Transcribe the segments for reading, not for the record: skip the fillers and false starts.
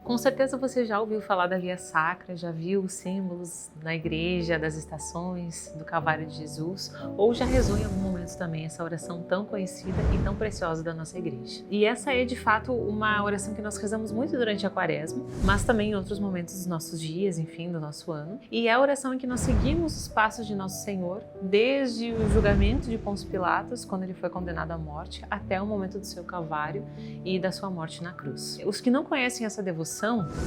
Com certeza você já ouviu falar da Via Sacra, já viu os símbolos na igreja, das estações, do Calvário de Jesus, ou já rezou em algum momento também essa oração tão conhecida e tão preciosa da nossa igreja. E essa é de fato uma oração que nós rezamos muito durante a Quaresma, mas também em outros momentos dos nossos dias, enfim, do nosso ano. E é a oração em que nós seguimos os passos de Nosso Senhor, desde o julgamento de Pôncio Pilatos, quando ele foi condenado à morte, até o momento do seu Calvário e da sua morte na cruz. Os que não conhecem essa devoção,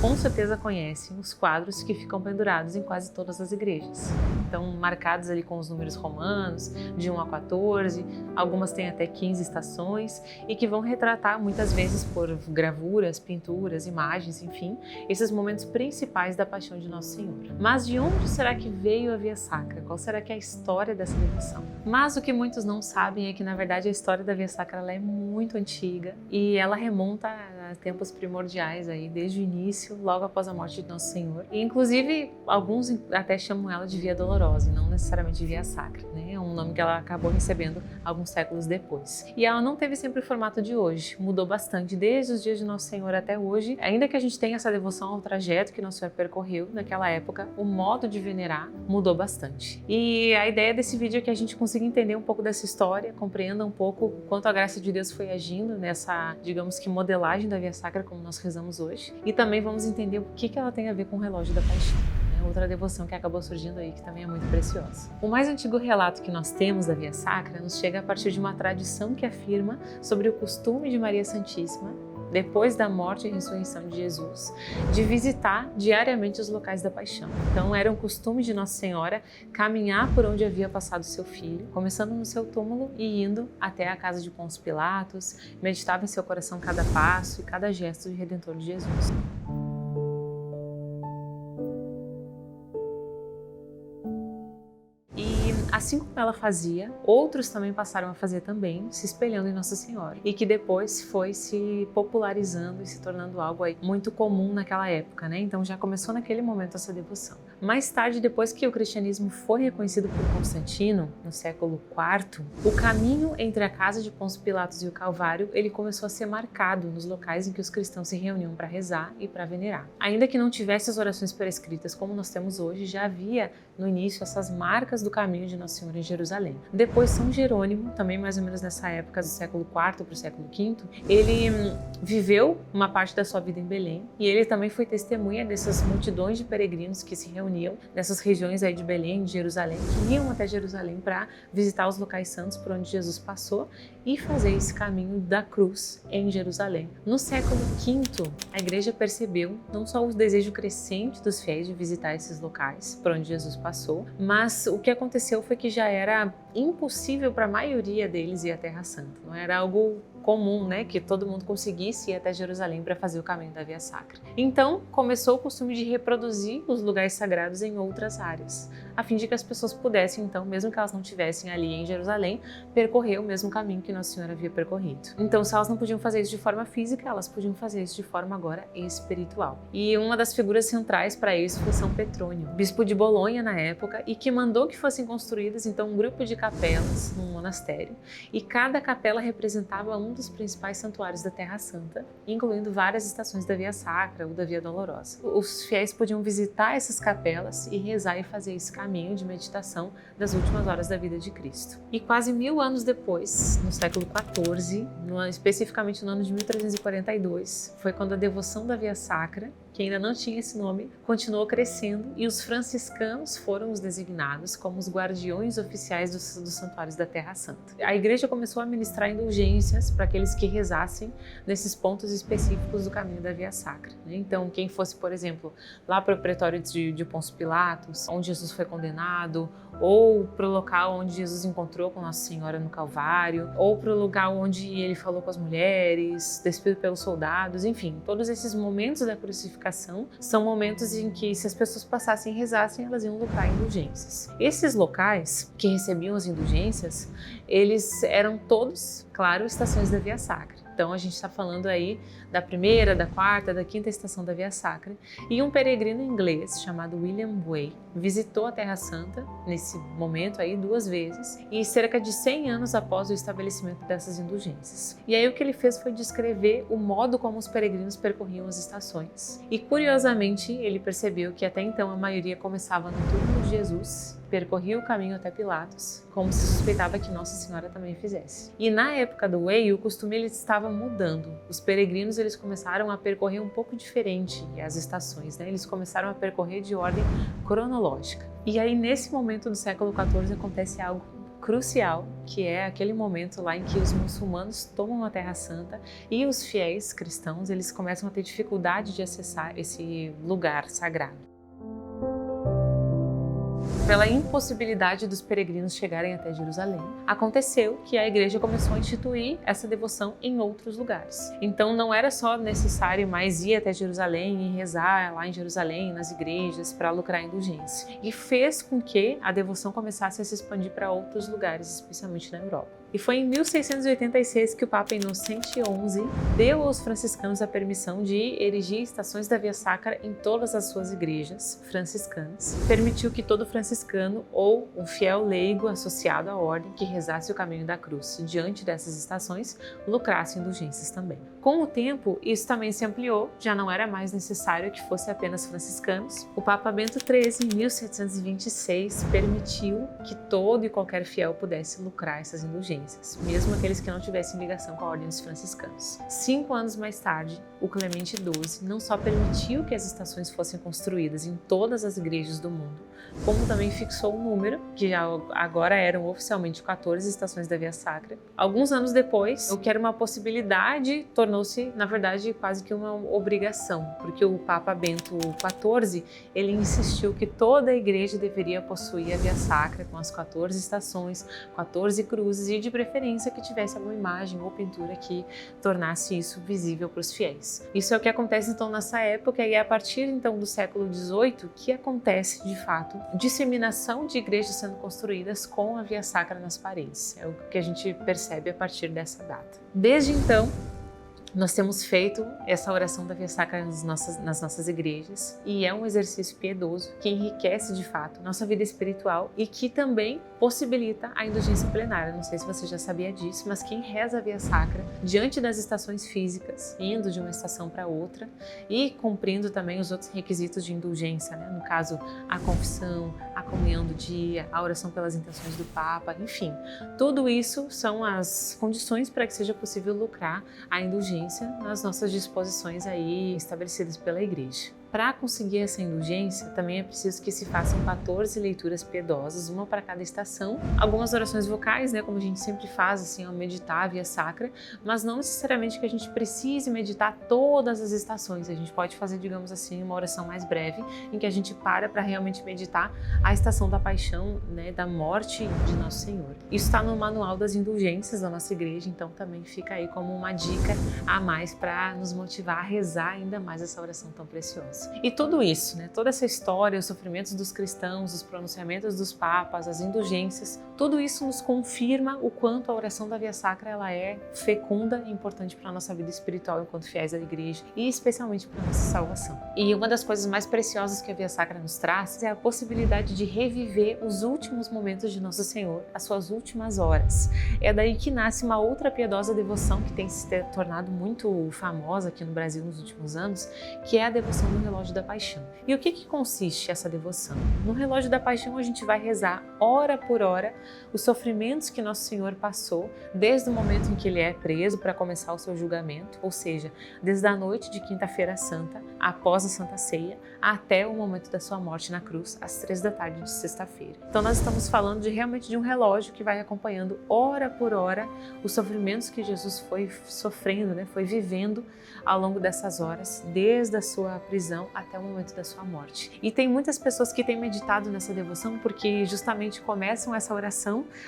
com certeza conhecem os quadros que ficam pendurados em quase todas as igrejas. Então, marcados ali com os números romanos, de 1 a 14, algumas têm até 15 estações e que vão retratar muitas vezes por gravuras, pinturas, imagens, enfim, esses momentos principais da paixão de Nosso Senhor. Mas de onde será que veio a Via Sacra? Qual será que é a história dessa devoção? Mas o que muitos não sabem é que, na verdade, a história da Via Sacra ela é muito antiga e ela remonta a tempos primordiais aí, desde o início, logo após a morte de Nosso Senhor. E, inclusive, alguns até chamam ela de Via Dolorosa, e não necessariamente de Via Sacra, né? É um nome que ela acabou recebendo alguns séculos depois. E ela não teve sempre o formato de hoje, mudou bastante desde os dias de Nosso Senhor até hoje. Ainda que a gente tenha essa devoção ao trajeto que Nosso Senhor percorreu naquela época, o modo de venerar mudou bastante. E a ideia desse vídeo é que a gente consiga entender um pouco dessa história, compreenda um pouco o quanto a graça de Deus foi agindo nessa, digamos que, modelagem da Via Sacra como nós rezamos hoje. E também vamos entender o que ela tem a ver com o relógio da paixão. Outra devoção que acabou surgindo aí, que também é muito preciosa. O mais antigo relato que nós temos da Via Sacra nos chega a partir de uma tradição que afirma sobre o costume de Maria Santíssima, depois da morte e ressurreição de Jesus, de visitar diariamente os locais da paixão. Então era um costume de Nossa Senhora caminhar por onde havia passado seu filho, começando no seu túmulo e indo até a casa de Pôncio Pilatos, meditava em seu coração cada passo e cada gesto de Redentor de Jesus. Assim como ela fazia, outros também passaram a fazer também, se espelhando em Nossa Senhora. E que depois foi se popularizando e se tornando algo aí muito comum naquela época, né? Então já começou naquele momento essa devoção. Mais tarde, depois que o cristianismo foi reconhecido por Constantino, no século IV, o caminho entre a casa de Pôncio Pilatos e o Calvário, ele começou a ser marcado nos locais em que os cristãos se reuniam para rezar e para venerar. Ainda que não tivesse as orações prescritas como nós temos hoje, já havia no início essas marcas do caminho de Nossa Senhora em Jerusalém. Depois São Jerônimo, também mais ou menos nessa época do século IV para o século V, ele viveu uma parte da sua vida em Belém e ele também foi testemunha dessas multidões de peregrinos que se reuniam nessas regiões aí de Belém, de Jerusalém, que iam até Jerusalém para visitar os locais santos por onde Jesus passou e fazer esse caminho da cruz em Jerusalém. No século V, a igreja percebeu não só o desejo crescente dos fiéis de visitar esses locais por onde Jesus passou, mas o que aconteceu foi que já era impossível para a maioria deles ir à Terra Santa. Não era algo comum, né, que todo mundo conseguisse ir até Jerusalém para fazer o caminho da Via Sacra. Então, começou o costume de reproduzir os lugares sagrados em outras áreas, a fim de que as pessoas pudessem, então, mesmo que elas não estivessem ali em Jerusalém, percorrer o mesmo caminho que Nossa Senhora havia percorrido. Então, se elas não podiam fazer isso de forma física, elas podiam fazer isso de forma agora espiritual. E uma das figuras centrais para isso foi São Petrônio, bispo de Bolonha na época, e que mandou que fossem construídas, então, um grupo de capelas num monastério, e cada capela representava um dos principais santuários da Terra Santa, incluindo várias estações da Via Sacra ou da Via Dolorosa. Os fiéis podiam visitar essas capelas e rezar e fazer esse caminho de meditação das últimas horas da vida de Cristo. E quase 1000 anos depois, no século XIV, especificamente no ano de 1342, foi quando a devoção da Via Sacra, que ainda não tinha esse nome, continuou crescendo e os franciscanos foram os designados como os guardiões oficiais dos santuários da Terra Santa. A igreja começou a ministrar indulgências para aqueles que rezassem nesses pontos específicos do caminho da Via Sacra. Então, quem fosse, por exemplo, lá para o pretório de Pôncio Pilatos, onde Jesus foi condenado, ou para o local onde Jesus encontrou com Nossa Senhora no Calvário, ou para o lugar onde ele falou com as mulheres, despido pelos soldados, enfim, todos esses momentos da crucificação são momentos em que, se as pessoas passassem e rezassem, elas iam lucrar indulgências. Esses locais que recebiam as indulgências, eles eram todos, claro, estações da Via Sacra. Então a gente está falando aí da primeira, da quarta, da quinta estação da Via Sacra, e um peregrino inglês chamado William Way visitou a Terra Santa nesse momento aí 2 vezes, e cerca de 100 anos após o estabelecimento dessas indulgências. E aí o que ele fez foi descrever o modo como os peregrinos percorriam as estações. E curiosamente ele percebeu que até então a maioria começava no túmulo de Jesus, percorria o caminho até Pilatos, como se suspeitava que Nossa Senhora também fizesse. E na época do Way, o costume ele estava mudando. Os peregrinos eles começaram a percorrer um pouco diferente as estações, né? Eles começaram a percorrer de ordem cronológica. E aí nesse momento do século XIV acontece algo crucial, que é aquele momento lá em que os muçulmanos tomam a Terra Santa e os fiéis cristãos eles começam a ter dificuldade de acessar esse lugar sagrado. Pela impossibilidade dos peregrinos chegarem até Jerusalém, aconteceu que a igreja começou a instituir essa devoção em outros lugares. Então não era só necessário mais ir até Jerusalém e rezar lá em Jerusalém, nas igrejas, para lucrar a indulgência. E fez com que a devoção começasse a se expandir para outros lugares, especialmente na Europa. E foi em 1686 que o Papa Inocente XI deu aos franciscanos a permissão de erigir estações da Via Sacra em todas as suas igrejas franciscanas. Permitiu que todo franciscano ou um fiel leigo associado à ordem que rezasse o caminho da cruz diante dessas estações lucrasse indulgências também. Com o tempo, isso também se ampliou, já não era mais necessário que fosse apenas franciscanos. O Papa Bento XIII, em 1726, permitiu que todo e qualquer fiel pudesse lucrar essas indulgências, mesmo aqueles que não tivessem ligação com a ordem dos franciscanos. 5 anos mais tarde, o Clemente XII não só permitiu que as estações fossem construídas em todas as igrejas do mundo, como também fixou um número, que agora eram oficialmente 14 estações da Via Sacra. Alguns anos depois, o que era uma possibilidade tornou-se, na verdade, quase que uma obrigação, porque o Papa Bento XIV, ele insistiu que toda a igreja deveria possuir a Via Sacra com as 14 estações, 14 cruzes e de preferência que tivesse alguma imagem ou pintura que tornasse isso visível para os fiéis. Isso é o que acontece então nessa época e é a partir então do século XVIII que acontece de fato disseminação de igrejas sendo construídas com a Via Sacra nas paredes. É o que a gente percebe a partir dessa data. Desde então, nós temos feito essa oração da Via Sacra nas nossas igrejas e é um exercício piedoso que enriquece de fato nossa vida espiritual e que também possibilita a indulgência plenária. Não sei se você já sabia disso, mas quem reza a Via Sacra diante das estações físicas, indo de uma estação para outra e cumprindo também os outros requisitos de indulgência, né? No caso, a confissão, a comunhão do dia, a oração pelas intenções do Papa, enfim, tudo isso são as condições para que seja possível lucrar a indulgência nas nossas disposições aí estabelecidas pela Igreja. Para conseguir essa indulgência, também é preciso que se façam 14 leituras piedosas, uma para cada estação, algumas orações vocais, né, como a gente sempre faz assim ao meditar a Via Sacra, mas não necessariamente que a gente precise meditar todas as estações. A gente pode fazer, digamos assim, uma oração mais breve, em que a gente para realmente meditar a estação da paixão, né, da morte de Nosso Senhor. Isso está no Manual das Indulgências da nossa igreja, então também fica aí como uma dica a mais para nos motivar a rezar ainda mais essa oração tão preciosa. E tudo isso, né, toda essa história, os sofrimentos dos cristãos, os pronunciamentos dos papas, as indulgências, tudo isso nos confirma o quanto a oração da Via Sacra ela é fecunda e importante para a nossa vida espiritual enquanto fiéis da igreja e especialmente para a nossa salvação. E uma das coisas mais preciosas que a Via Sacra nos traz é a possibilidade de reviver os últimos momentos de Nosso Senhor, as suas últimas horas. É daí que nasce uma outra piedosa devoção que tem se tornado muito famosa aqui no Brasil nos últimos anos, que é a devoção do Relógio da Paixão. E o que consiste essa devoção? No Relógio da Paixão a gente vai rezar hora por hora os sofrimentos que Nosso Senhor passou desde o momento em que ele é preso para começar o seu julgamento, ou seja, desde a noite de Quinta-feira Santa, após a Santa Ceia, até o momento da sua morte na cruz, às 3 da tarde de sexta-feira. Então nós estamos falando realmente de um relógio que vai acompanhando hora por hora os sofrimentos que Jesus foi sofrendo, né, foi vivendo ao longo dessas horas, desde a sua prisão até o momento da sua morte. E tem muitas pessoas que têm meditado nessa devoção porque justamente começam essa oração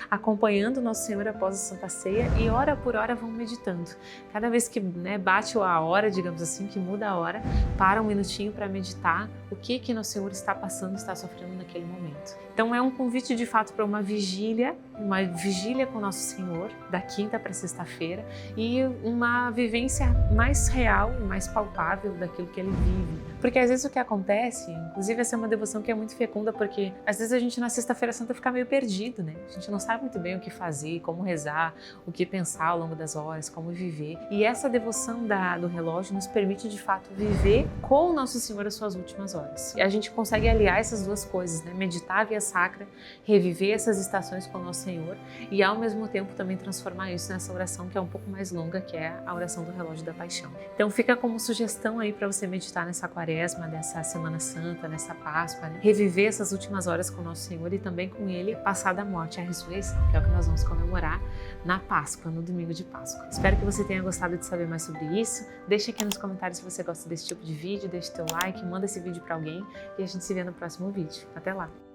acompanhando Nosso Senhor após a Santa Ceia e hora por hora vão meditando. Cada vez que bate a hora, digamos assim, que muda a hora, para um minutinho para meditar o que Nosso Senhor está passando, está sofrendo naquele momento. Então é um convite de fato para uma vigília uma vigília com Nosso Senhor, da quinta para sexta-feira, e uma vivência mais real e mais palpável daquilo que ele vive. Porque às vezes o que acontece, inclusive essa é uma devoção que é muito fecunda, porque às vezes a gente na Sexta-feira Santa fica meio perdido, né? A gente não sabe muito bem o que fazer, como rezar, o que pensar ao longo das horas, como viver. E essa devoção do relógio nos permite de fato viver com Nosso Senhor as suas últimas horas. E a gente consegue aliar essas duas coisas, né? Meditar a via sacra, reviver essas estações com Nosso Senhor e ao mesmo tempo também transformar isso nessa oração que é um pouco mais longa, que é a oração do relógio da paixão. Então fica como sugestão aí para você meditar nessa quaresma, dessa Semana Santa, nessa Páscoa, né? Reviver essas últimas horas com Nosso Senhor e também com Ele passada a morte e a ressurreição, que é o que nós vamos comemorar na Páscoa, no domingo de Páscoa. Espero que você tenha gostado de saber mais sobre isso. Deixa aqui nos comentários se você gosta desse tipo de vídeo, deixa teu like, manda esse vídeo para alguém e a gente se vê no próximo vídeo. Até lá!